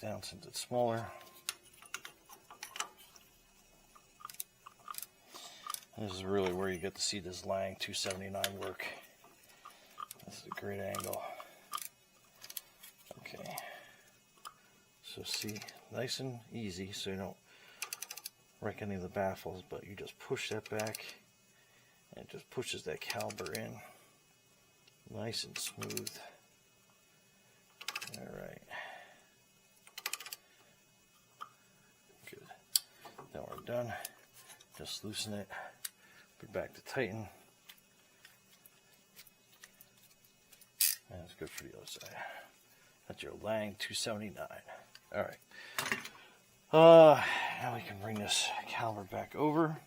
down since it's smaller. This is really where you get to see this Lang279 work. This is a great angle. Okay. So see, nice and easy, so you don't wreck any of the baffles, but you just push that back, and it just pushes that caliper in. Nice and smooth. Alright. Good. Now we're done. Just loosen it. Put it back to tighten. And it's good for the other side. That's your Lang279. Alright. Now we can bring this caliper back over.